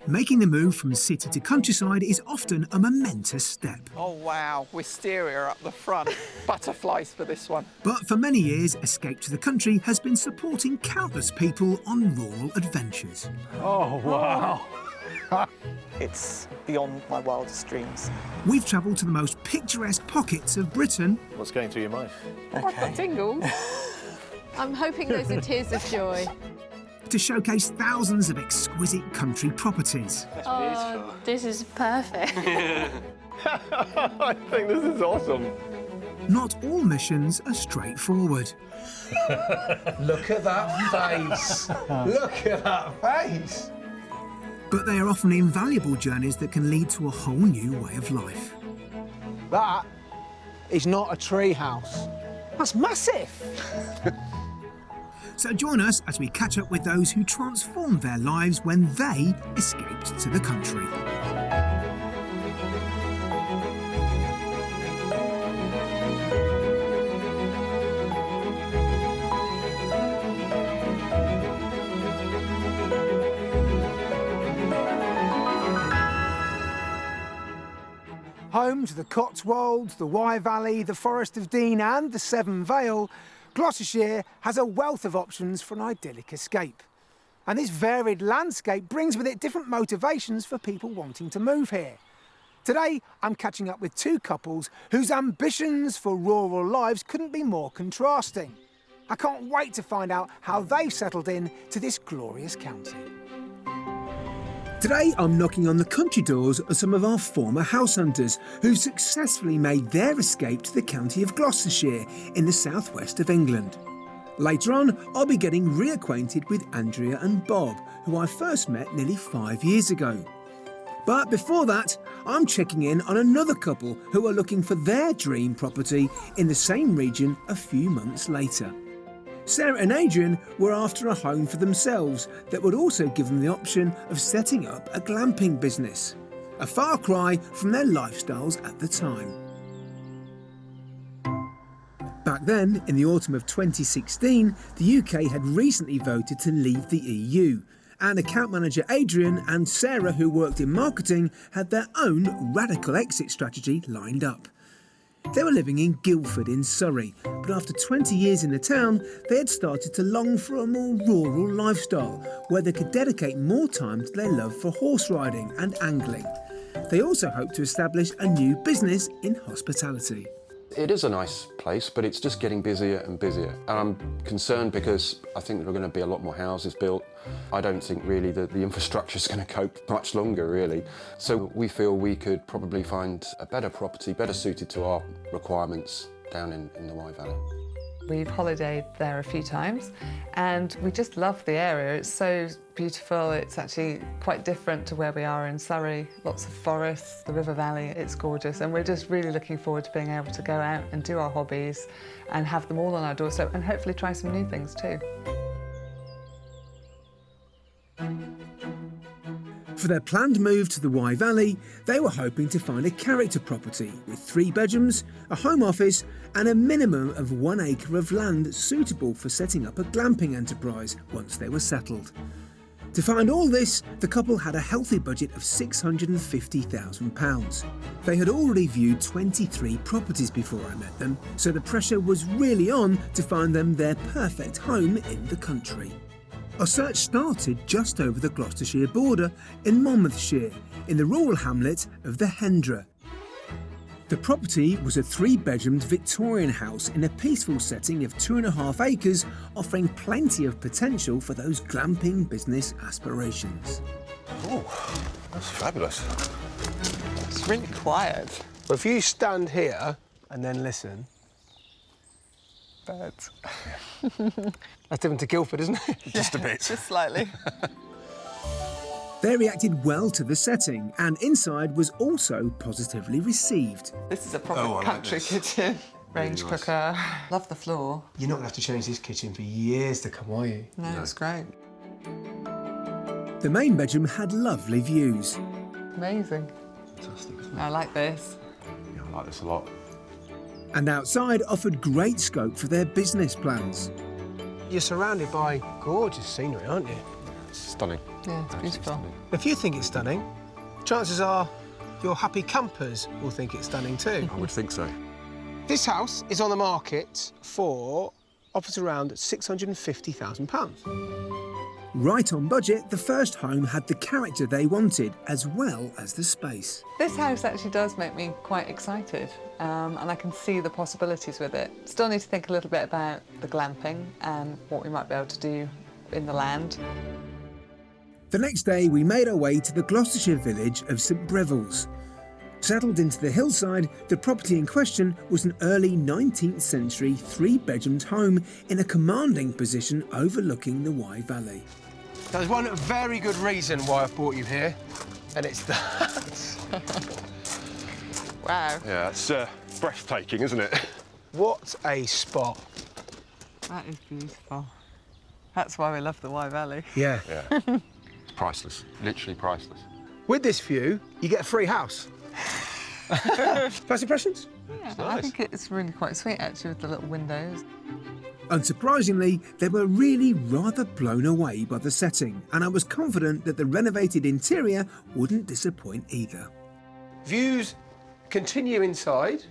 Making the move from city to countryside is often a momentous step. Oh wow, wisteria up the front. Butterflies for this one. But for many years, Escape to the Country has been supporting countless people on rural adventures. Oh, wow. It's beyond my wildest dreams. We've travelled to the most picturesque pockets of Britain. What's going through your mind? I've got tingles. I'm hoping those are tears of joy. To showcase thousands of exquisite country properties. Oh, this is perfect. I think this is awesome. Not all missions are straightforward. Look at that face! Look at that face! But they are often invaluable journeys that can lead to a whole new way of life. That is not a tree house. That's massive! So join us as we catch up with those who transformed their lives when they escaped to the country. Home to the Cotswolds, the Wye Valley, the Forest of Dean and the Severn Vale, Gloucestershire has a wealth of options for an idyllic escape. And this varied landscape brings with it different motivations for people wanting to move here. Today, I'm catching up with two couples whose ambitions for rural lives couldn't be more contrasting. I can't wait to find out how they've settled in to this glorious county. Today, I'm knocking on the country doors of some of our former house hunters who successfully made their escape to the county of Gloucestershire in the southwest of England. Later on, I'll be getting reacquainted with Andrea and Bob, who I first met nearly 5 years ago. But before that, I'm checking in on another couple who are looking for their dream property in the same region a few months later. Sarah and Adrian were after a home for themselves that would also give them the option of setting up a glamping business, a far cry from their lifestyles at the time. Back then, in the autumn of 2016, the UK had recently voted to leave the EU, and account manager Adrian and Sarah, who worked in marketing, had their own radical exit strategy lined up. They were living in Guildford in Surrey, but after 20 years in the town, they had started to long for a more rural lifestyle where they could dedicate more time to their love for horse riding and angling. They also hoped to establish a new business in hospitality. It is a nice place, but it's just getting busier and busier. And I'm concerned because I think there are going to be a lot more houses built. I don't think really that the infrastructure is going to cope much longer, really. So we feel we could probably find a better property, better suited to our requirements down in the Wye Valley. We've holidayed there a few times and we just love the area. It's so beautiful. It's actually quite different to where we are in Surrey. Lots of forests, the river valley, it's gorgeous. And we're just really looking forward to being able to go out and do our hobbies and have them all on our doorstep and hopefully try some new things too. For their planned move to the Wye Valley, they were hoping to find a character property with 3 bedrooms, a home office and a minimum of 1 acre of land suitable for setting up a glamping enterprise once they were settled. To find all this, the couple had a healthy budget of £650,000. They had already viewed 23 properties before I met them, so the pressure was really on to find them their perfect home in the country. Our search started just over the Gloucestershire border in Monmouthshire, in the rural hamlet of the Hendra. The property was a 3-bedroomed Victorian house in a peaceful setting of 2.5 acres, offering plenty of potential for those glamping business aspirations. Oh, that's fabulous. It's really quiet. Well, if you stand here and then listen... Birds. That's different to Guildford, isn't it? Just a bit. Just slightly. They reacted well to the setting, and inside was also positively received. This is a proper Oh, I like country this. kitchen. Range Really nice. cooker. Love the floor. You're not going to have to change this kitchen for years to come, are you? No, it's great. The main bedroom had lovely views. Amazing. Fantastic, isn't it? I like this. Yeah, I like this a lot. And outside offered great scope for their business plans. You're surrounded by gorgeous scenery, aren't you? It's stunning. Yeah, it's Absolutely beautiful. stunning. If you think it's stunning, chances are your happy campers will think it's stunning too. I would think so. This house is on the market for offers around £650,000. Right on budget, the first home had the character they wanted, as well as the space. This house actually does make me quite excited, and I can see the possibilities with it. Still need to think a little bit about the glamping and what we might be able to do in the land. The next day, we made our way to the Gloucestershire village of St Breville's. Settled into the hillside, the property in question was an early 19th century three-bedroomed home in a commanding position overlooking the Wye Valley. There's one very good reason why I've brought you here, and it's that. Wow. Yeah, it's breathtaking, isn't it? What a spot. That is beautiful. That's why we love the Wye Valley. Yeah. Yeah. Priceless. Literally priceless. With this view, you get a free house. First impressions? Yeah, nice. I think it's really quite sweet, actually, with the little windows. Unsurprisingly, they were really rather blown away by the setting, and I was confident that the renovated interior wouldn't disappoint either. Views continue inside.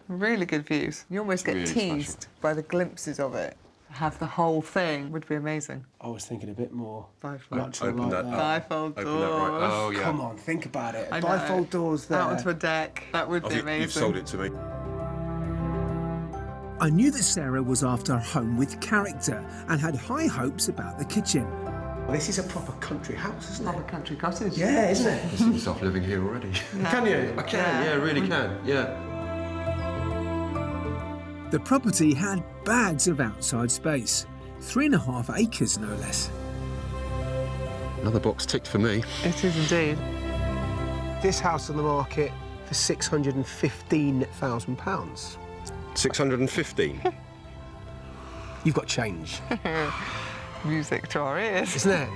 Really good views. You almost get Really teased by the glimpses of it. Have the whole thing would be amazing. I was thinking a bit more Bifold. natural Open like that that. Bifold Open doors. that right. Oh, yeah. Come on, think about it. I know. Bifold doors there. Out onto a deck. That would I be think amazing. you've sold it to me. I knew that Sarah was after a home with character and had high hopes about the kitchen. This is a proper country house, isn't Not a it? country cottage. Yeah, isn't it? I see myself living here already. Can you? I can, yeah, really can, yeah. The property had bags of outside space, 3.5 acres no less. Another box ticked for me. It is indeed. This house on the market for £615,000. 615. You've got change, Music to our ears. isn't it?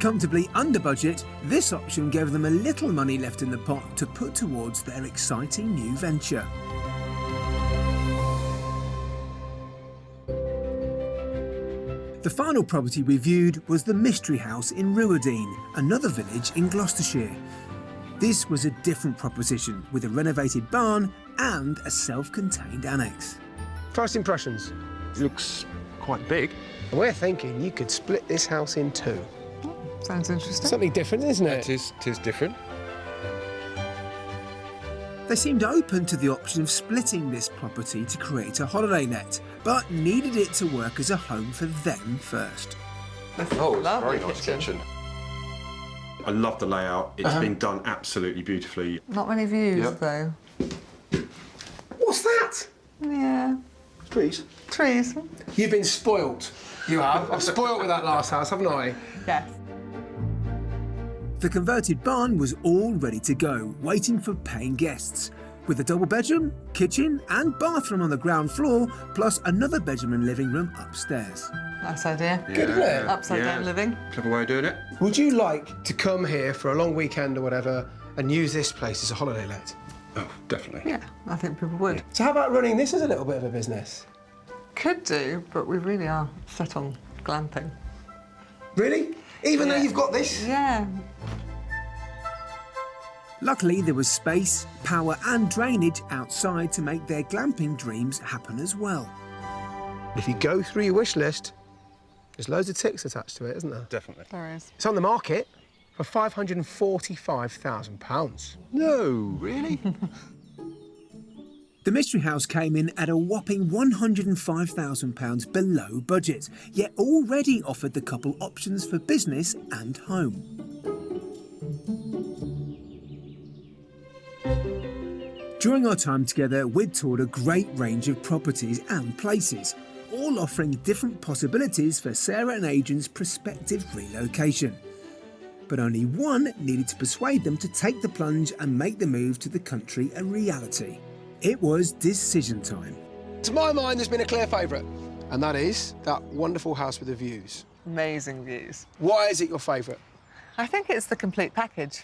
Comfortably under budget, this option gave them a little money left in the pot to put towards their exciting new venture. The final property we viewed was the Mystery House in Ruadine, another village in Gloucestershire. This was a different proposition with a renovated barn and a self-contained annex. First impressions. It looks quite big. We're thinking you could split this house in two. Sounds interesting. Something different, isn't it? It is different. They seemed open to the option of splitting this property to create a holiday let, but needed it to work as a home for them first. This is Oh, it's a lovely very nice kitchen. I love the layout. It's been done absolutely beautifully. Not many views, Yep. though. What's that? Yeah. Trees. Trees. You've been spoilt. You have. I've spoilt with that last house, haven't I? Yes. The converted barn was all ready to go, waiting for paying guests, with a double bedroom, kitchen and bathroom on the ground floor, plus another bedroom and living room upstairs. Nice idea. Good, isn't it? Upside down living. Clever way of doing it. Would you like to come here for a long weekend or whatever and use this place as a holiday let? Oh, definitely. Yeah, I think people would. So how about running this as a little bit of a business? Could do, but we really are set on glamping. Really? Even though Yeah. you've got this? Yeah. Luckily, there was space, power and drainage outside to make their glamping dreams happen as well. If you go through your wish list, there's loads of ticks attached to it, isn't there? Definitely. There is. It's on the market for £545,000. No, really? The Mystery House came in at a whopping £105,000 below budget, yet already offered the couple options for business and home. During our time together, we'd toured a great range of properties and places, all offering different possibilities for Sarah and Adrian's prospective relocation. But only one needed to persuade them to take the plunge and make the move to the country a reality. It was decision time. To my mind, there's been a clear favourite, and that is that wonderful house with the views. Amazing views. Why is it your favourite? I think it's the complete package.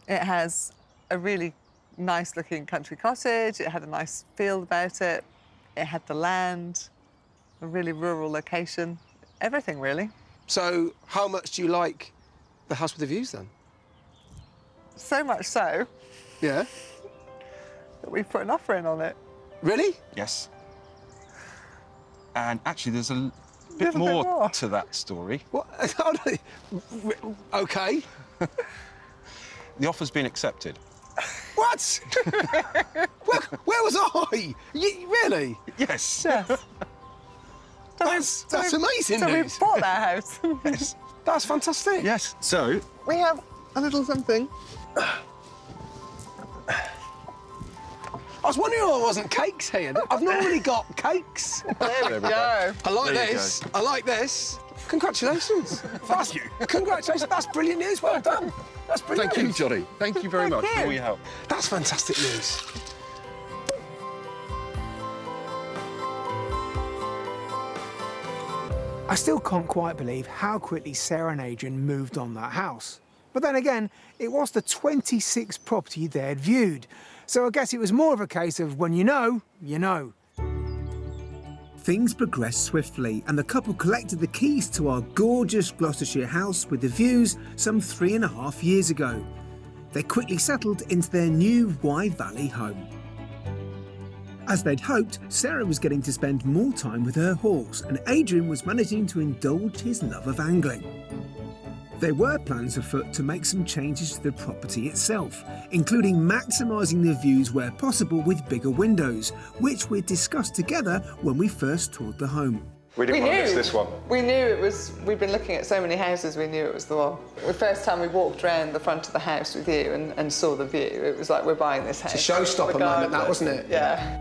It has a really nice-looking country cottage. It had a nice feel about it. It had the land, a really rural location. Everything, really. So, how much do you like the house with the views then? So much so Yeah. that we put an offer in on it. Really? Yes. And actually, there's a bit There's a bit more more. to that story. What? OK. The offer's been accepted. What? where was I? Really? Yes. Yes. That's amazing So news. we bought that house. Yes. That's fantastic. Yes. So, We have a little something. I was wondering why there wasn't cakes here. I've normally got cakes. There we go. I like There you this. I like this. Congratulations. Thank you. Congratulations. That's brilliant news. Well done. That's brilliant thank you, news. Johnny. Thank you very much you. for all your help. That's fantastic news. I still can't quite believe how quickly Sarah and Adrian moved on that house. But then again, it was the 26th property they'd viewed. So I guess it was more of a case of when you know, you know. Things progressed swiftly and the couple collected the keys to our gorgeous Gloucestershire house with the views some 3.5 years ago. They quickly settled into their new Wye Valley home. As they'd hoped, Sarah was getting to spend more time with her horse and Adrian was managing to indulge his love of angling. There were plans afoot to make some changes to the property itself, including maximising the views where possible with bigger windows, which we discussed together when we first toured the home. We didn't want to miss this one. We knew it was, we'd been looking at so many houses, we knew it was the one. The first time we walked around the front of the house with you and saw the view, it was like, we're buying this house. It's a showstopper moment, that, wasn't it? Yeah.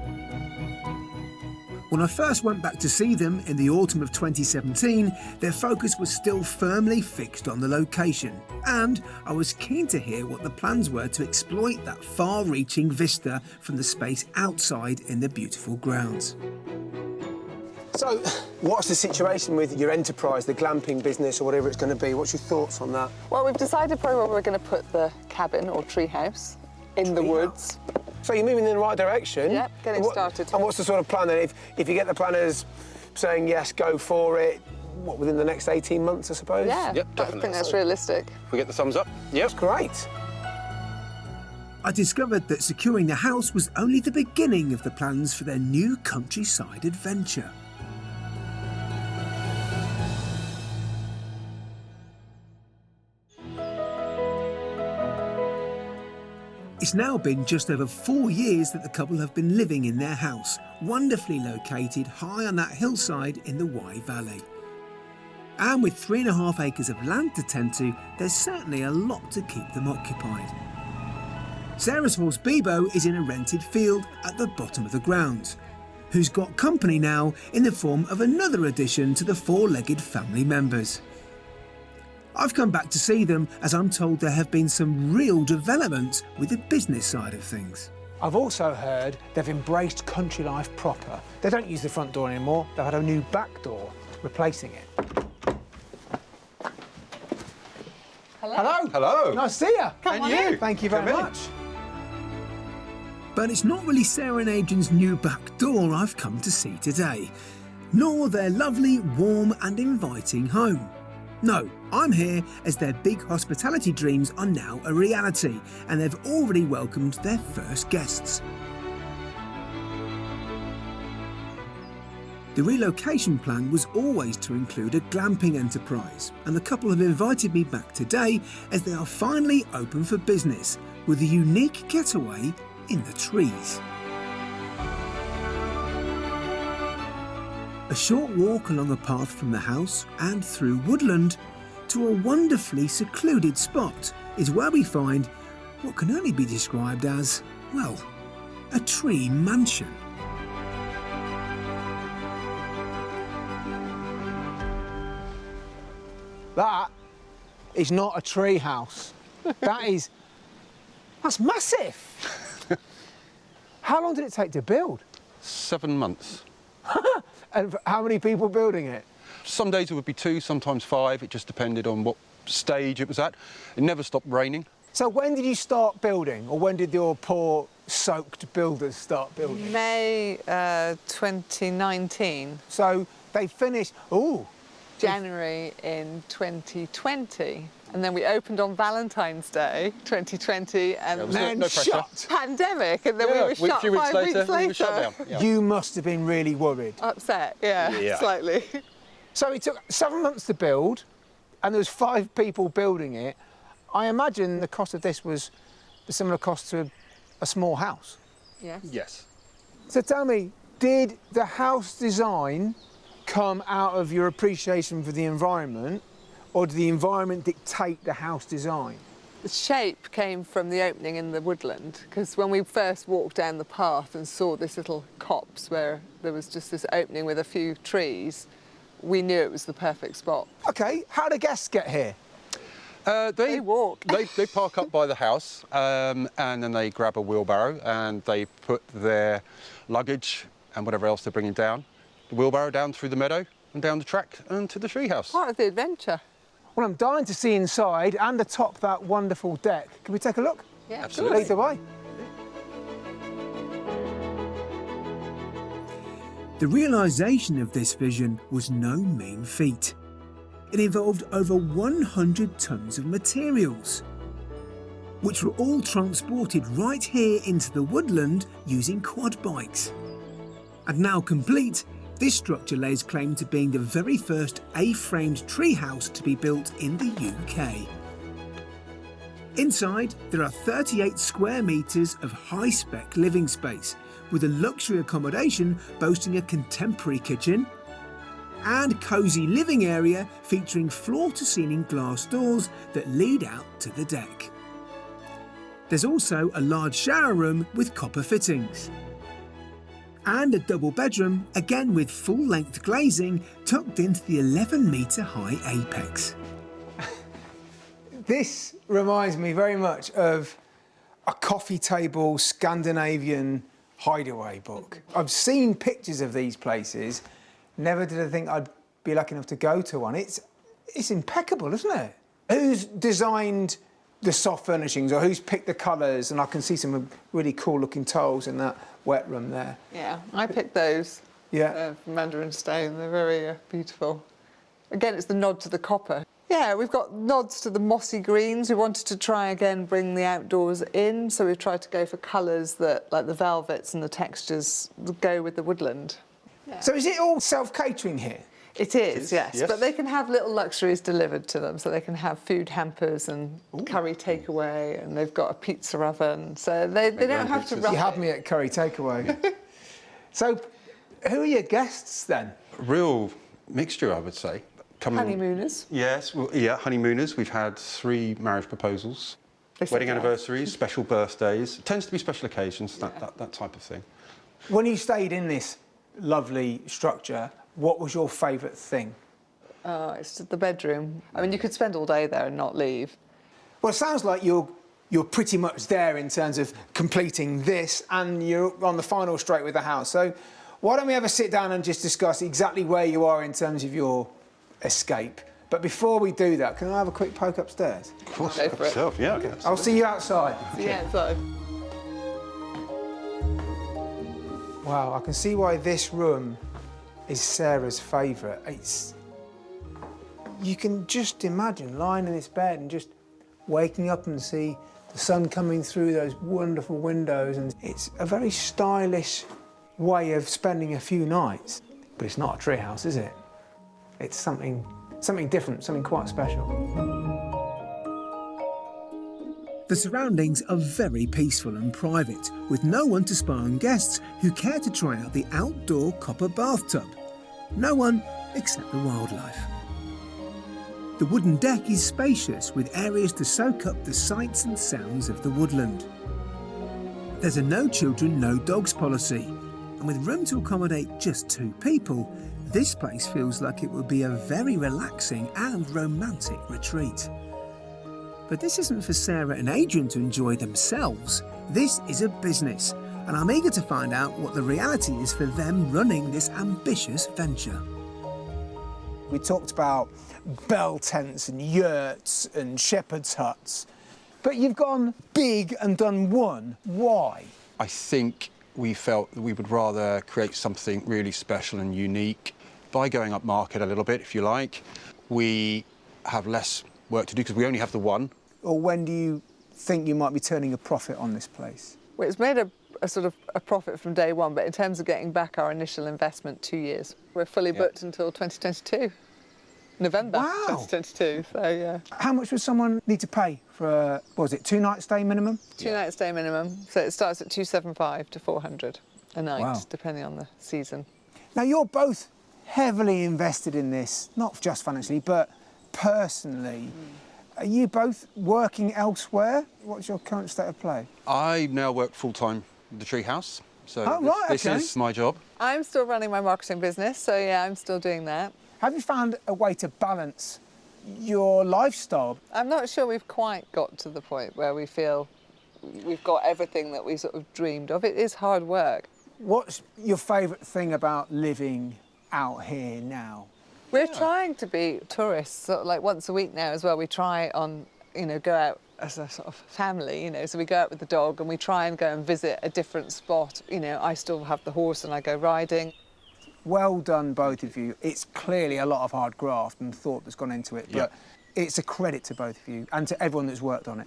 When I first went back to see them in the autumn of 2017, their focus was still firmly fixed on the location. And I was keen to hear what the plans were to exploit that far-reaching vista from the space outside in the beautiful grounds. So, what's the situation with your enterprise, the glamping business or whatever it's going to be? What's your thoughts on that? Well, we've decided probably where we're going to put the cabin or treehouse in the woods. So you're moving in the right direction. Yep, getting started. And what's the sort of plan then? If you get the planners saying yes, go for it, what, within the next 18 months, I suppose? Yeah, Yep, I definitely. think that's realistic. If we get the thumbs up, yep. That's great. I discovered that securing the house was only the beginning of the plans for their new countryside adventure. It's now been just over 4 years that the couple have been living in their house, wonderfully located high on that hillside in the Wye Valley. And with 3.5 acres of land to tend to, there's certainly a lot to keep them occupied. Sarah's horse Bebo is in a rented field at the bottom of the grounds, who's got company now in the form of another addition to the four-legged family members. I've come back to see them as I'm told there have been some real developments with the business side of things. I've also heard they've embraced country life proper. They don't use the front door anymore, they've had a new back door replacing it. Hello. Hello. Nice to see you. And you. Thank you very Come in. much. But it's not really Sarah and Adrian's new back door I've come to see today, nor their lovely, warm and inviting home. No, I'm here as their big hospitality dreams are now a reality and they've already welcomed their first guests. The relocation plan was always to include a glamping enterprise, and the couple have invited me back today as they are finally open for business with a unique getaway in the trees. A short walk along a path from the house and through woodland to a wonderfully secluded spot is where we find what can only be described as, well, a tree mansion. That is not a tree house. That's massive. How long did it take to build? 7 months. And how many people building it? Some days it would be 2, sometimes 5. It just depended on what stage it was at. It never stopped raining. So when did you start building, or when did your poor soaked builders start building? May 2019. So they finished. Ooh, January in 2020. And then we opened on Valentine's Day 2020 and There was Then no pressure. shut. pandemic, and then we were shut a few weeks 5 later, weeks we later. were shut down. Yeah. You must have been really worried. Upset, yeah, slightly. So it took 7 months to build, and there was 5 people building it. I imagine the cost of this was a similar cost to a small house. Yes. Yes. So tell me, did the house design come out of your appreciation for the environment, or did the environment dictate the house design? The shape came from the opening in the woodland, because when we first walked down the path and saw this little copse where there was just this opening with a few trees, we knew it was the perfect spot. OK, how do guests get here? They walk. They park up by the house and then they grab a wheelbarrow and they put their luggage and whatever else they're bringing down, the wheelbarrow down through the meadow and down the track and to the treehouse. Part of the adventure. Well, I'm dying to see inside and atop that wonderful deck. Can we take a look? Yeah, Absolutely. Lead the way. The realisation of this vision was no mean feat. It involved over 100 tonnes of materials, which were all transported right here into the woodland using quad bikes. And now complete, this structure lays claim to being the very first A-framed treehouse to be built in the UK. Inside, there are 38 square metres of high-spec living space, with a luxury accommodation boasting a contemporary kitchen and cosy living area featuring floor-to-ceiling glass doors that lead out to the deck. There's also a large shower room with copper fittings. And a double bedroom, again with full-length glazing, tucked into the 11-metre high apex. This reminds me very much of a coffee table Scandinavian hideaway book. I've seen pictures of these places. Never did I think I'd be lucky enough to go to one. It's impeccable, isn't it? Who's designed the soft furnishings, or who's picked the colours? And I can see some really cool-looking tiles in that wet room there. Yeah, I picked those. Yeah. From Mandarin Stone. They're very beautiful. Again, it's the nod to the copper. Yeah, we've got nods to the mossy greens. We wanted to try again bring the outdoors in, so we've tried to go for colours that, like the velvets and the textures, go with the woodland. Yeah. So is it all self-catering here? It is, yes. yes. But they can have little luxuries delivered to them, so they can have food hampers and curry takeaway, and they've got a pizza oven, so they don't have to rush You had it. me at curry takeaway. So, who are your guests then? Real mixture, I would say. Honeymooners. Yes, well, yeah, honeymooners. We've had 3 marriage proposals, They said wedding yes. anniversaries, special birthdays. It tends to be special occasions, that type of thing. When you stayed in this lovely structure, what was your favourite thing? It's the bedroom. I mean, you could spend all day there and not leave. Well, it sounds like you're pretty much there in terms of completing this, and you're on the final straight with the house. So why don't we have a sit down and just discuss exactly where you are in terms of your escape? But before we do that, can I have a quick poke upstairs? Of course, Go for it. yourself, yeah. Okay. I'll see you outside. Yeah, so. Wow, I can see why this room is Sarah's favourite. You can just imagine lying in this bed and just waking up and see the sun coming through those wonderful windows, and it's a very stylish way of spending a few nights. But it's not a treehouse, is it? It's something different, something quite special. The surroundings are very peaceful and private, with no one to spy on guests who care to try out the outdoor copper bathtub. No one except the wildlife. The wooden deck is spacious, with areas to soak up the sights and sounds of the woodland. There's a no children, no dogs policy, and with room to accommodate just 2 people, this place feels like it would be a very relaxing and romantic retreat. But this isn't for Sarah and Adrian to enjoy themselves. This is a business, and I'm eager to find out what the reality is for them running this ambitious venture. We talked about bell tents and yurts and shepherd's huts, but you've gone big and done one. Why? I think we felt that we would rather create something really special and unique by going up market a little bit, if you like, we have less work to do because we only have the one. Or when do you think you might be turning a profit on this place? Well, it's made a sort of a profit from day one, but in terms of getting back our initial investment, 2 years. We're fully booked until 2022, November 2022, so yeah. How much would someone need to pay for a, what was it, 2 night stay minimum? 2 night stay minimum, so it starts at 275 to 400 a night, depending on the season. Now, you're both heavily invested in this, not just financially, but personally. Are you both working elsewhere? What's your current state of play? I now work full-time in the treehouse, so this okay. is my job. I'm still running my marketing business, so yeah, I'm still doing that. Have you found a way to balance your lifestyle? I'm not sure we've quite got to the point where we feel we've got everything that we sort of dreamed of. It is hard work. What's your favourite thing about living out here now? We're trying to be tourists, sort of like once a week now as well. We try on, you know, go out as a sort of family, you know, so we go out with the dog and we try and go and visit a different spot. You know, I still have the horse and I go riding. Well done, both of you. It's clearly a lot of hard graft and thought that's gone into it, but it's a credit to both of you and to everyone that's worked on it.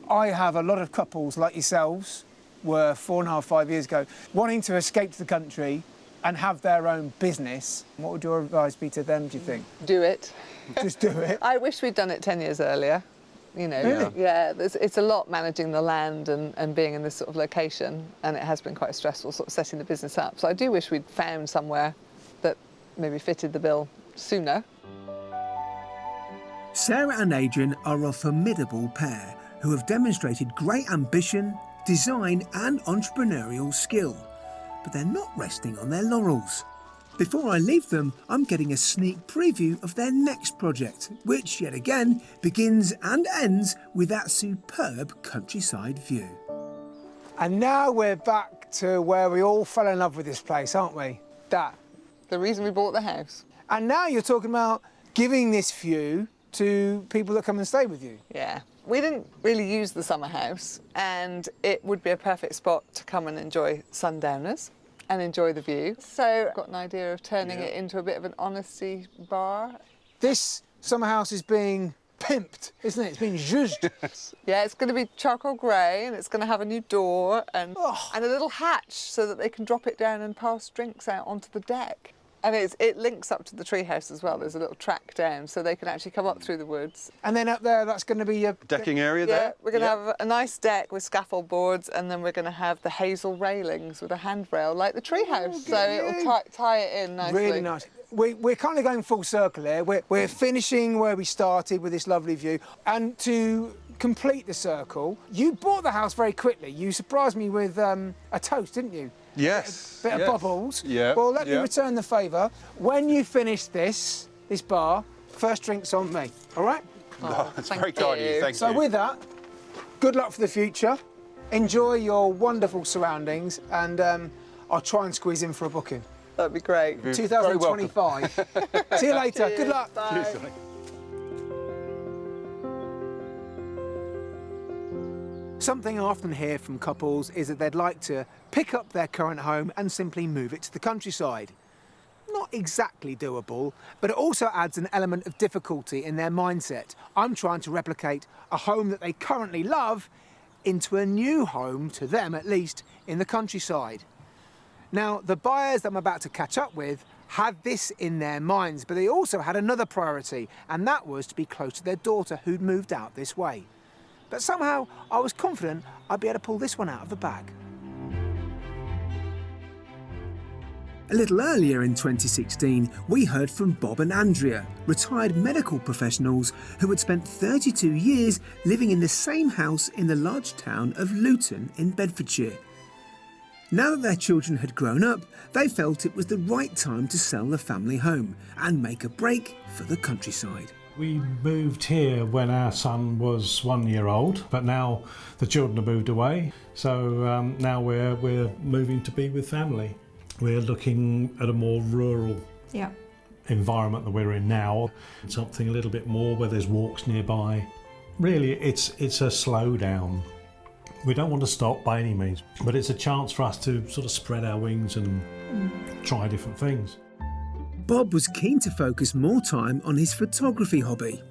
I have a lot of couples like yourselves, were 4.5, 5 years ago, wanting to escape to the country and have their own business. What would your advice be to them, do you think? Do it. Just do it. I wish we'd done it 10 years earlier. You know, Really? yeah, it's a lot managing the land and being in this sort of location, and it has been quite stressful sort of setting the business up. So I do wish we'd found somewhere that maybe fitted the bill sooner. Sarah and Adrian are a formidable pair who have demonstrated great ambition, design and entrepreneurial skill. But they're not resting on their laurels. Before I leave them, I'm getting a sneak preview of their next project, which yet again begins and ends with that superb countryside view. And now we're back to where we all fell in love with this place, aren't we? That. The reason we bought the house. And now you're talking about giving this view to people that come and stay with you. Yeah. We didn't really use the summer house, and it would be a perfect spot to come and enjoy sundowners and enjoy the view. So I've got an idea of turning it into a bit of an honesty bar. This summer house is being pimped, isn't it? It's being zhuzhed. Yeah, it's going to be charcoal grey, and it's going to have a new door and a little hatch so that they can drop it down and pass drinks out onto the deck. And it links up to the treehouse as well. There's a little track down, so they can actually come up through the woods. And then up there, that's going to be your... Decking area Yeah, there? we're going to have a nice deck with scaffold boards, and then we're going to have the hazel railings with a handrail like the treehouse. So it'll tie it in nicely. Really nice. We're kind of going full circle here. We're finishing where we started with this lovely view. And to complete the circle, you bought the house very quickly. You surprised me with a toast, didn't you? Yes. Bit of bubbles. Yeah. Well, let me return the favour. When you finish this bar, first drink's on me, all right? Oh, that's very kind of you, thank you. So with that, good luck for the future. Enjoy your wonderful surroundings, and I'll try and squeeze in for a booking. That'd be great. 2025. See you later. Good luck. Bye. Cheers. Something I often hear from couples is that they'd like to pick up their current home and simply move it to the countryside. Not exactly doable, but it also adds an element of difficulty in their mindset. I'm trying to replicate a home that they currently love into a new home, to them at least, in the countryside. Now, the buyers that I'm about to catch up with had this in their minds, but they also had another priority, and that was to be close to their daughter who'd moved out this way. But somehow I was confident I'd be able to pull this one out of the bag. A little earlier in 2016, we heard from Bob and Andrea, retired medical professionals who had spent 32 years living in the same house in the large town of Luton in Bedfordshire. Now that their children had grown up, they felt it was the right time to sell the family home and make a break for the countryside. We moved here when our son was 1 year old, but now the children have moved away, so now we're moving to be with family. We're looking at a more rural environment that we're in now, something a little bit more where there's walks nearby. Really, it's a slowdown. We don't want to stop by any means, but it's a chance for us to sort of spread our wings and try different things. Bob was keen to focus more time on his photography hobby.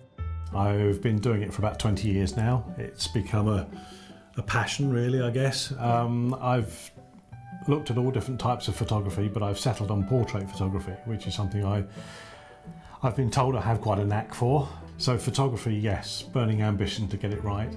I've been doing it for about 20 years now. It's become a passion, really, I guess. I've looked at all different types of photography, but I've settled on portrait photography, which is something I've been told I have quite a knack for. So photography, yes, burning ambition to get it right.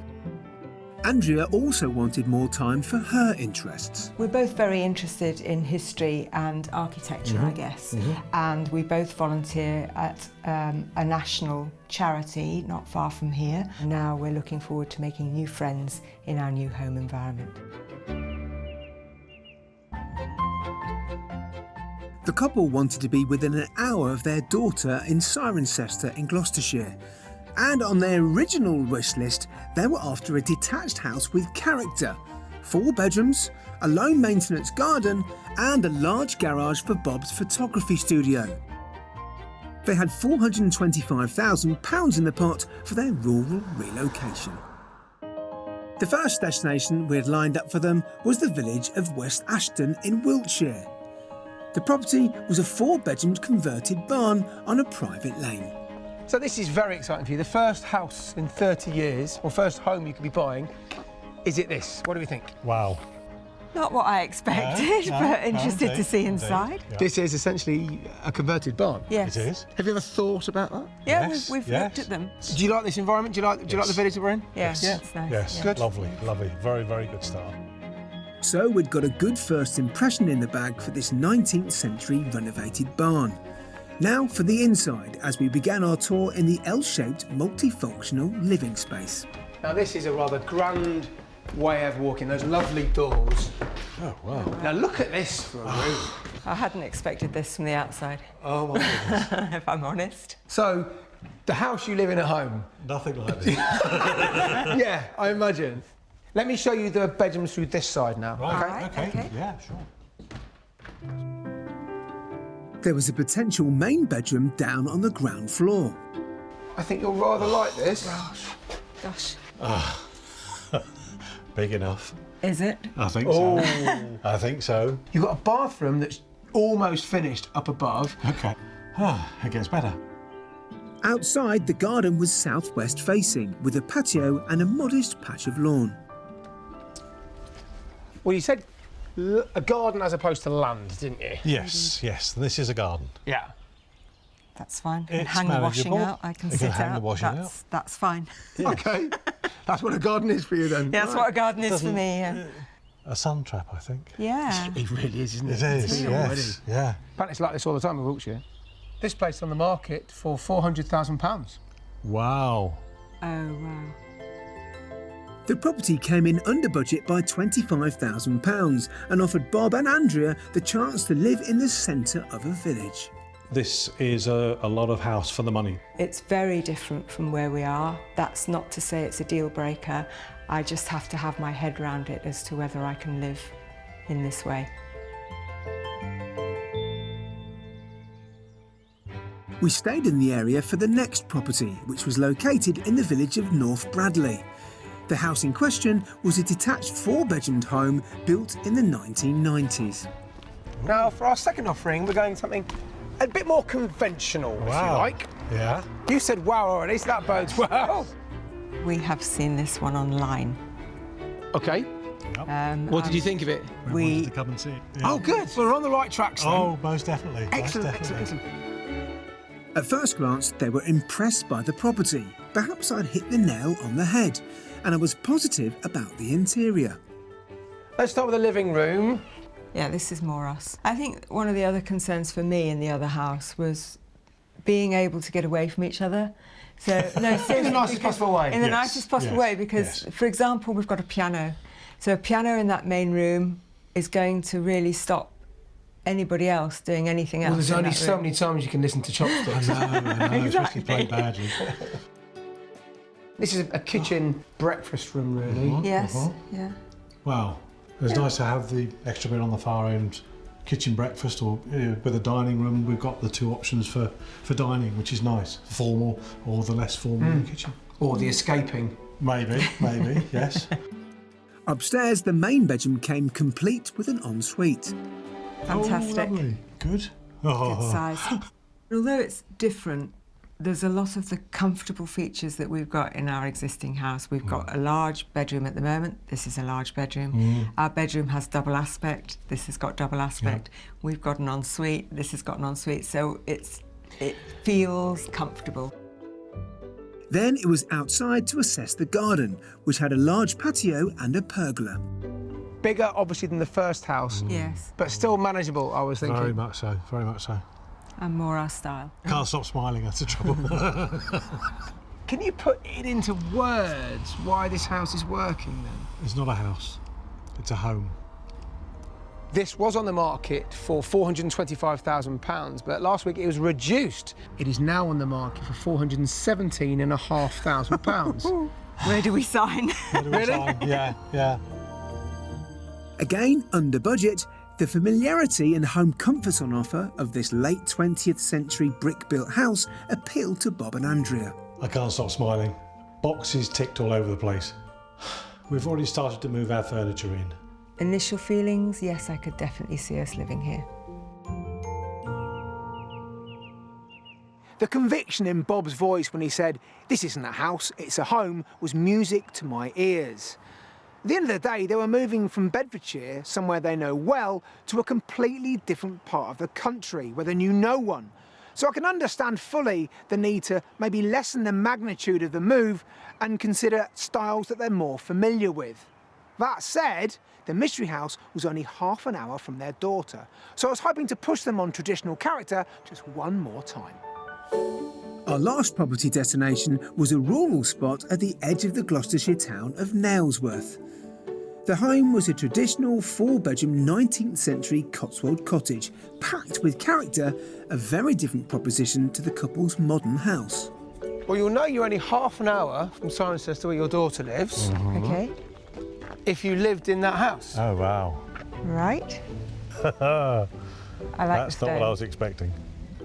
Andrea also wanted more time for her interests. We're both very interested in history and architecture, I guess, and we both volunteer at a national charity not far from here. Now we're looking forward to making new friends in our new home environment. The couple wanted to be within an hour of their daughter in Cirencester in Gloucestershire. And on their original wish list, they were after a detached house with character, 4 bedrooms, a low maintenance garden and a large garage for Bob's photography studio. They had £425,000 in the pot for their rural relocation. The first destination we had lined up for them was the village of West Ashton in Wiltshire. The property was a 4-bedroomed converted barn on a private lane. So this is very exciting for you. The first house in 30 years, or first home you could be buying. Is it this? What do we think? Wow. Not what I expected, but interested to see inside. Yeah. This is essentially a converted barn. Yes. It is. Have you ever thought about that? Yeah, Yes, we've yes. looked at them. Do you like this environment? Do you like the village that we're in? Yes, Yeah. it's nice. Yes, yeah. Good. lovely, lovely. Very, very good start. So we'd got a good first impression in the bag for this 19th century renovated barn. Now for the inside, as we began our tour in the L-shaped multifunctional living space. Now this is a rather grand way of walking, those lovely doors. Oh, wow. Now look at this for a room. I hadn't expected this from the outside, Oh, my goodness. if I'm honest. So, the house you live in at home. Nothing like this. Yeah, I imagine. Let me show you the bedrooms through this side now. Right, Okay, okay. Yeah, sure. There was a potential main bedroom down on the ground floor. I think you'll rather like this. Gosh. Big enough. Is it? I think so. I think so. You've got a bathroom that's almost finished up above. Okay. It gets better. Outside, the garden was southwest facing, with a patio and a modest patch of lawn. Well, you said a garden as opposed to land, didn't you? Yes, yes. This is a garden. Yeah. That's fine. I can It's hang the washing manageable. out. I can You sit can hang out. the washing That's fine. Okay. That's what a garden is for you then. Yeah, that's what a garden is for Doesn't- me. Yeah. A sun trap, I think. Yeah. It really is, isn't it? It is, real yes. Yeah. Apparently it's like this all the time in Wiltshire. This place on the market for £400,000. Wow. Oh, wow. The property came in under budget by £25,000 and offered Bob and Andrea the chance to live in the centre of a village. This is a lot of house for the money. It's very different from where we are. That's not to say it's a deal breaker. I just have to have my head around it as to whether I can live in this way. We stayed in the area for the next property, which was located in the village of North Bradley. The house in question was a detached 4-bedroomed home built in the 1990s. Now, for our second offering, we're going something a bit more conventional, if you like. Yeah. You said wow already, so that bodes well. We have seen this one online. OK. What did you think of it? We wanted to come and see it. Yeah. Oh, good. So we're on the right tracks then. Oh, most definitely. Excellent, most definitely. excellent, excellent. At first glance, they were impressed by the property. Perhaps I'd hit the nail on the head, and I was positive about the interior. Let's start with the living room. Yeah, this is more us. I think one of the other concerns for me in the other house was being able to get away from each other. So, no, seriously, In the nicest possible way. In the Yes, nicest possible yes, way, because, yes. for example, we've got a piano. So a piano in that main room is going to really stop anybody else doing anything else. Well, there's in only that so room. many times you can listen to chopsticks. I know, especially played badly. This is a kitchen breakfast room, really. Yes, yeah. Wow. It's nice to have the extra bit on the far end, kitchen breakfast, or with a dining room. We've got the 2 options for dining, which is nice. Formal or the less formal kitchen. Or the escaping. Maybe, yes. Upstairs, the main bedroom came complete with an ensuite. Fantastic. Oh, lovely. Good. Good size. Although it's different, there's a lot of the comfortable features that we've got in our existing house. We've got a large bedroom at the moment. This is a large bedroom. Our bedroom has double aspect. This has got double aspect. We've got an ensuite. This has got an ensuite. So it feels comfortable. Then it was outside to assess the garden, which had a large patio and a pergola. Bigger, obviously, than the first house. Yes. But still manageable, I was thinking. Very much so, very much so. And more our style. Can't stop smiling, that's the trouble. Can you put it into words why this house is working then? It's not a house, it's a home. This was on the market for £425,000, but last week it was reduced. It is now on the market for £417,500. Where do we sign? Really? Yeah. Again, under budget, the familiarity and home comforts on offer of this late 20th century brick-built house appealed to Bob and Andrea. I can't stop smiling. Boxes ticked all over the place. We've already started to move our furniture in. Initial feelings, yes, I could definitely see us living here. The conviction in Bob's voice when he said, "This isn't a house, it's a home," was music to my ears. At the end of the day, they were moving from Bedfordshire, somewhere they know well, to a completely different part of the country where they knew no one. So I can understand fully the need to maybe lessen the magnitude of the move and consider styles that they're more familiar with. That said, the mystery house was only half an hour from their daughter, so I was hoping to push them on traditional character just one more time. Our last property destination was a rural spot at the edge of the Gloucestershire town of Nailsworth. The home was a traditional 4-bedroom 19th century Cotswold cottage, packed with character, a very different proposition to the couple's modern house. Well, you'll know you're only half an hour from Cirencester where your daughter lives, OK. if you lived in that house. Oh, wow. Right. I like That's the not what I stone. was expecting.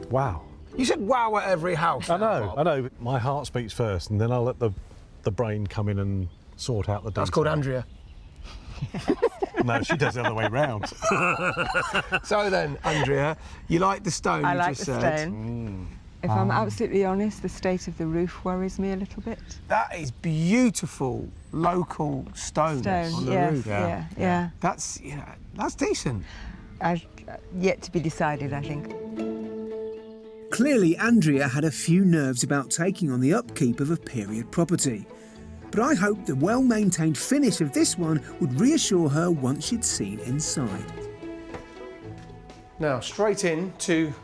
Wow. You said wow at every house. I now, know, Bob. I know. My heart speaks first, and then I'll let the brain come in and sort out the detail. That's called Andrea. No, she does the other way round. So then, Andrea, you like the stone I you like just the said. stone. If I'm absolutely honest, the state of the roof worries me a little bit. That is beautiful local stone on the yes, roof. yeah. That's, that's decent. Yet to be decided, I think. Clearly, Andrea had a few nerves about taking on the upkeep of a period property. But I hoped the well-maintained finish of this one would reassure her once she'd seen inside. Now, straight into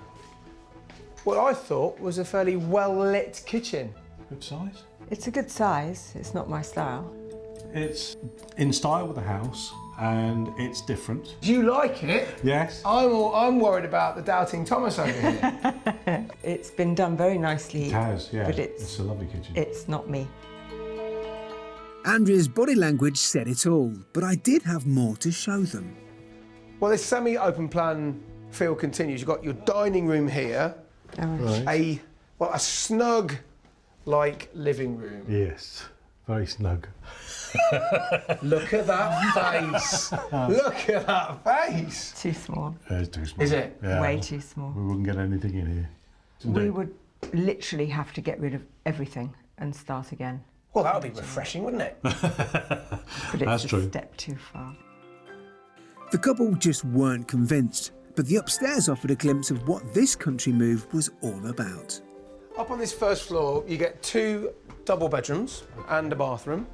what I thought was a fairly well-lit kitchen. Good size. It's a good size. It's not my style. It's in style with the house, and it's different. Do you like it? Yes. I'm worried about the doubting Thomas over here. It's been done very nicely. It has, yeah. But it's a lovely kitchen. It's not me. Andrea's body language said it all, but I did have more to show them. Well, this semi-open plan feel continues. You've got your dining room here, Right. a snug, living room. Yes, very snug. Look at that face. Look at that face. Too small. It's too small. Is it? Yeah. Way too small. We wouldn't get anything in here. We would literally have to get rid of everything and start again. Well, that would be refreshing, wouldn't it? But it's That's a true. step too far. The couple just weren't convinced, but the upstairs offered a glimpse of what this country move was all about. Up on this first floor, you get 2 double bedrooms and a bathroom,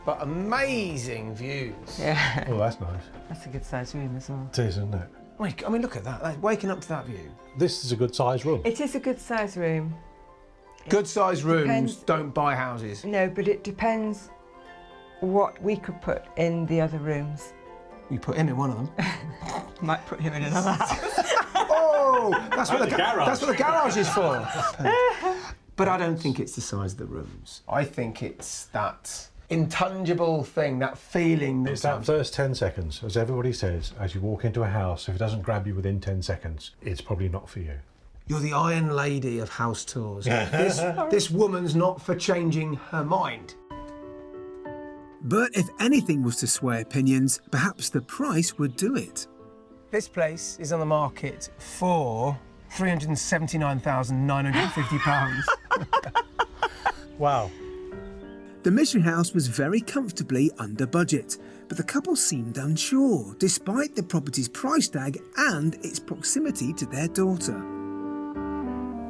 but amazing views. Yeah. Oh, that's nice. That's a good sized room as well. It is, isn't it? I mean, look at that. Like, waking up to that view. This is a good sized room. It is a good sized room. Good sized rooms depends. don't buy houses. No, but it depends what we could put in the other rooms. You put him in one of them. Might put him in another house. Oh, that's what the garage. That's what the garage is for. But I don't think it's the size of the rooms. I think it's that intangible thing, that feeling. It's that first 10 seconds, as everybody says, as you walk into a house, if it doesn't grab you within 10 seconds, it's probably not for you. You're the Iron Lady of house tours. This woman's not for changing her mind. But if anything was to sway opinions, perhaps the price would do it. This place is on the market for £379,950. Wow. The mystery house was very comfortably under budget, but the couple seemed unsure, despite the property's price tag and its proximity to their daughter.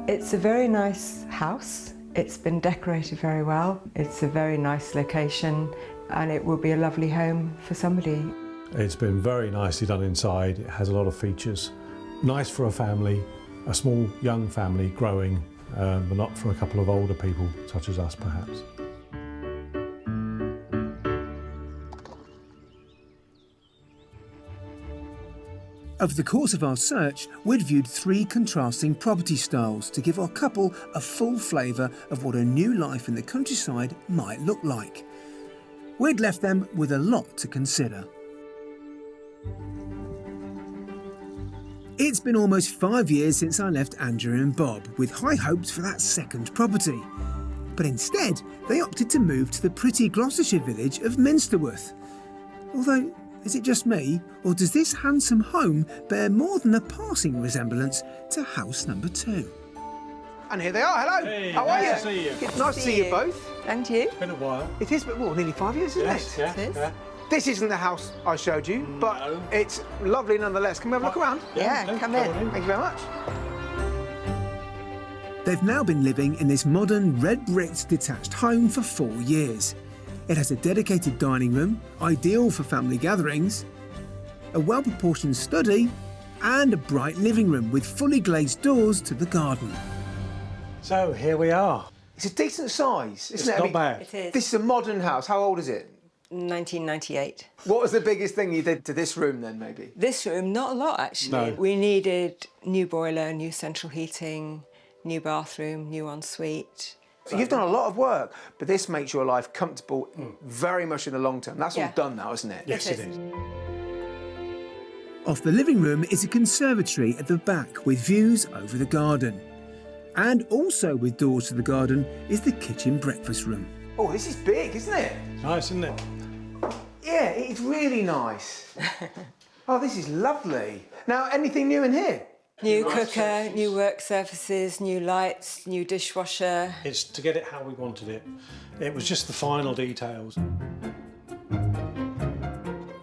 It's a very nice house. It's been decorated very well. It's a very nice location and it will be a lovely home for somebody. It's been very nicely done inside. It has a lot of features. Nice for a family, a small young family growing, but not for a couple of older people such as us perhaps. Over the course of our search, we'd viewed 3 contrasting property styles to give our couple a full flavour of what a new life in the countryside might look like. We'd left them with a lot to consider. It's been almost 5 years since I left Andrea and Bob with high hopes for that second property. But instead, they opted to move to the pretty Gloucestershire village of Minsterworth. Although, is it just me, or does this handsome home bear more than a passing resemblance to house number 2? And here they are. Hello. Hey, how are nice you? to see you. It's nice to see you both. And you? It's been a while. It is, but well, nearly 5 years, isn't Yes, it? yeah, It is. yeah. This isn't the house I showed you, but No. it's lovely nonetheless. Can we have a look around? Yeah, come in. Thank you very much. They've now been living in this modern red-bricked detached home for 4 years. It has a dedicated dining room, ideal for family gatherings, a well-proportioned study, and a bright living room with fully glazed doors to the garden. So here we are. It's a decent size, isn't It's it? not bad. It is. This is a modern house. How old is it? 1998. What was the biggest thing you did to this room then, maybe? This room, not a lot actually. No. We needed new boiler, new central heating, new bathroom, new ensuite. So you've done a lot of work, but this makes your life comfortable very much in the long term. That's all Yeah. done now, isn't it? Yes, It it is. is. Off the living room is a conservatory at the back with views over the garden. And also with doors to the garden is the kitchen breakfast room. Oh, this is big, isn't it? Nice, isn't it? Yeah, it's really nice. Oh, this is lovely. Now, anything new in here? New cooker, new work surfaces, new lights, new dishwasher. It's to get it how we wanted it. It was just the final details.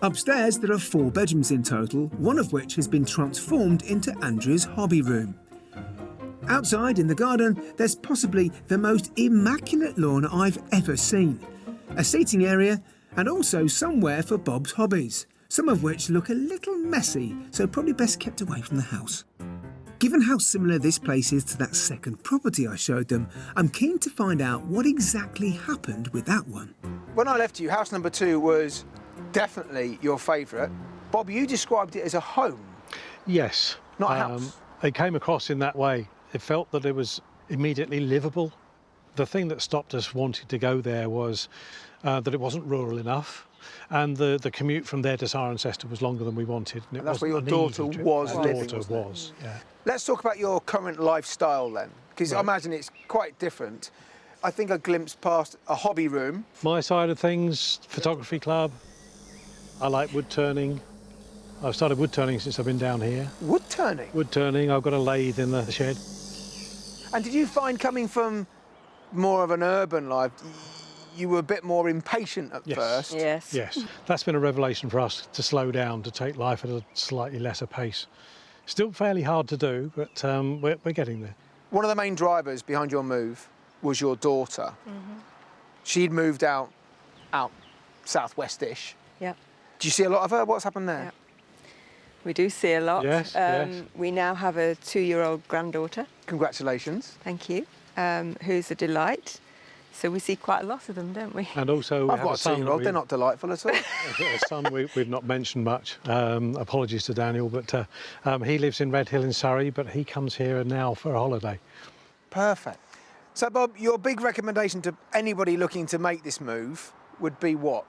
Upstairs there are 4 bedrooms in total, one of which has been transformed into Andrea's hobby room. Outside in the garden there's possibly the most immaculate lawn I've ever seen. A seating area and also somewhere for Bob's hobbies, some of which look a little messy, so probably best kept away from the house. Given how similar this place is to that second property I showed them, I'm keen to find out what exactly happened with that one. When I left you, house number 2 was definitely your favourite. Bob, you described it as a home. Yes. Not a house. It came across in that way. It felt that it was immediately livable. The thing that stopped us wanting to go there was that it wasn't rural enough, and the commute from there to Cirencester was longer than we wanted. And that's where your wasn't an daughter easy trip. was Our living, daughter wasn't it? was, yeah. Let's talk about your current lifestyle then, because I imagine it's quite different. I think I glimpsed past a hobby room. My side of things, photography club. I like wood turning. I've started wood turning since I've been down here. Wood turning? Wood turning, I've got a lathe in the shed. And did you find coming from more of an urban life, you were a bit more impatient at first? Yes. Yes, that's been a revelation for us, to slow down, to take life at a slightly lesser pace. Still fairly hard to do, but we're getting there. One of the main drivers behind your move was your daughter. She'd moved out southwest-ish. Yep. Do you see a lot of her? What's happened there? Yep. We do see a lot. Yes, yes. We now have a 2-year-old granddaughter. Congratulations. Thank you. Who's a delight. So we see quite a lot of them, don't we? And also we I've have got a a son. 2-year-old. They're not delightful at all. A son we've not mentioned much. Apologies to Daniel, but he lives in Red Hill in Surrey, but he comes here now for a holiday. Perfect. So, Bob, your big recommendation to anybody looking to make this move would be what?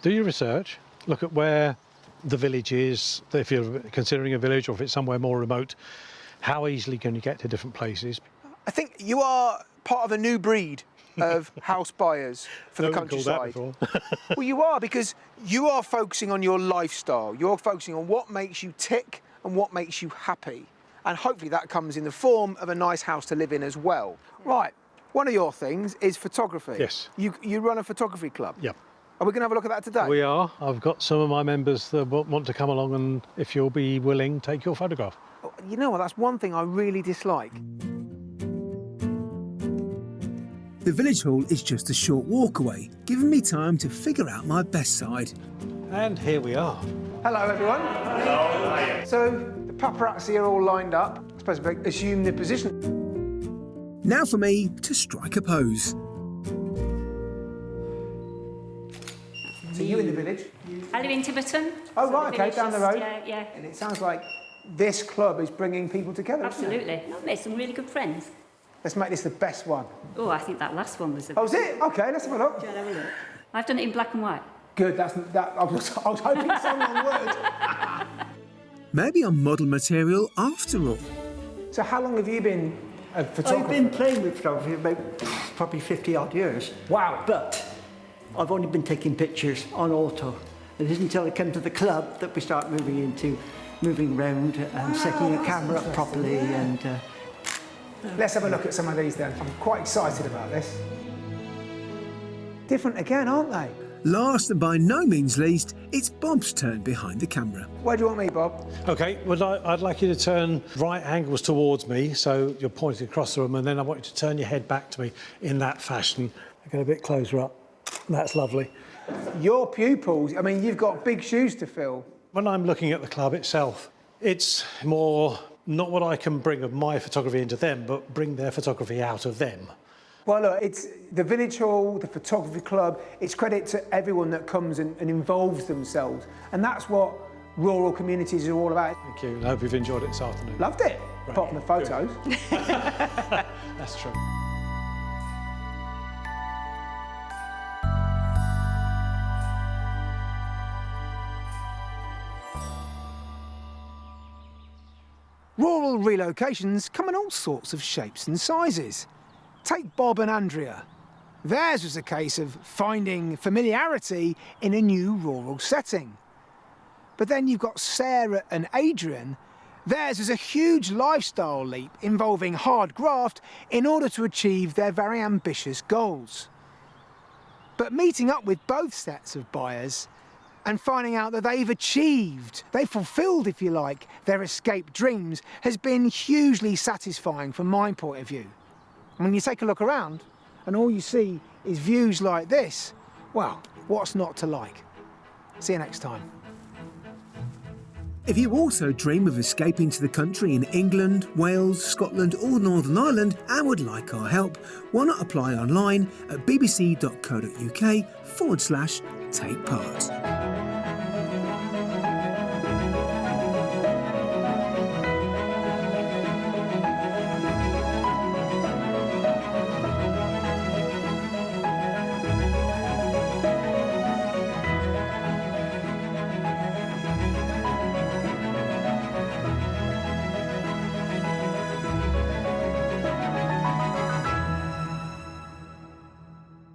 Do your research. Look at where the village is, if you're considering a village, or if it's somewhere more remote. How easily can you get to different places? I think you are part of a new breed of house buyers for the countryside. Called that before. Well, you are, because you are focusing on your lifestyle. You're focusing on what makes you tick and what makes you happy. and hopefully that comes in the form of a nice house to live in as well. Right, one of your things is photography. Yes. You run a photography club? Yep. Are we going to have a look at that today? We are. I've got some of my members that want to come along and, if you'll be willing, take your photograph. You know what, that's one thing I really dislike. The village hall is just a short walk away, giving me time to figure out my best side. And here we are. Hello, everyone. Hello. So the paparazzi are all lined up. I suppose we assume their position. Now for me to strike a pose. So you in the village? I live in Tiverton. Oh, so right, okay, down the road. Yeah. And it sounds like this club is bringing people together. Absolutely. I've made some really good friends. Let's make this the best one. Oh, I think that last one was a... Oh, is it? Okay, let's have a look. Do you want to have a look? I've done it in black and white. Good, I was hoping someone would. Maybe I'm model material after all. So how long have you been a photographer? I've been playing with photography about probably 50 odd years. Wow. But I've only been taking pictures on auto. It isn't until I came to the club that we start moving around and setting a camera up properly. And let's have a look at some of these then. I'm quite excited about this. Different again, aren't they? Last and by no means least, it's Bob's turn behind the camera. Where do you want me, Bob? OK, well, I'd like you to turn right angles towards me, so you're pointing across the room, and then I want you to turn your head back to me in that fashion. Get a bit closer up. That's lovely. Your pupils, I mean, you've got big shoes to fill. When I'm looking at the club itself, it's more not what I can bring of my photography into them, but bring their photography out of them. Well, look, it's the village hall, the photography club. It's credit to everyone that comes and involves themselves. And that's what rural communities are all about. Thank you. I hope you've enjoyed it this afternoon. Loved it, apart from the photos. That's true. Rural relocations come in all sorts of shapes and sizes. Take Bob and Andrea. Theirs was a case of finding familiarity in a new rural setting. But then you've got Sarah and Adrian. Theirs is a huge lifestyle leap involving hard graft in order to achieve their very ambitious goals. But meeting up with both sets of buyers and finding out that they've fulfilled, if you like, their escape dreams has been hugely satisfying from my point of view. And when you take a look around and all you see is views like this, well, what's not to like? See you next time. If you also dream of escaping to the country in England, Wales, Scotland or Northern Ireland and would like our help, why not apply online at bbc.co.uk/take part.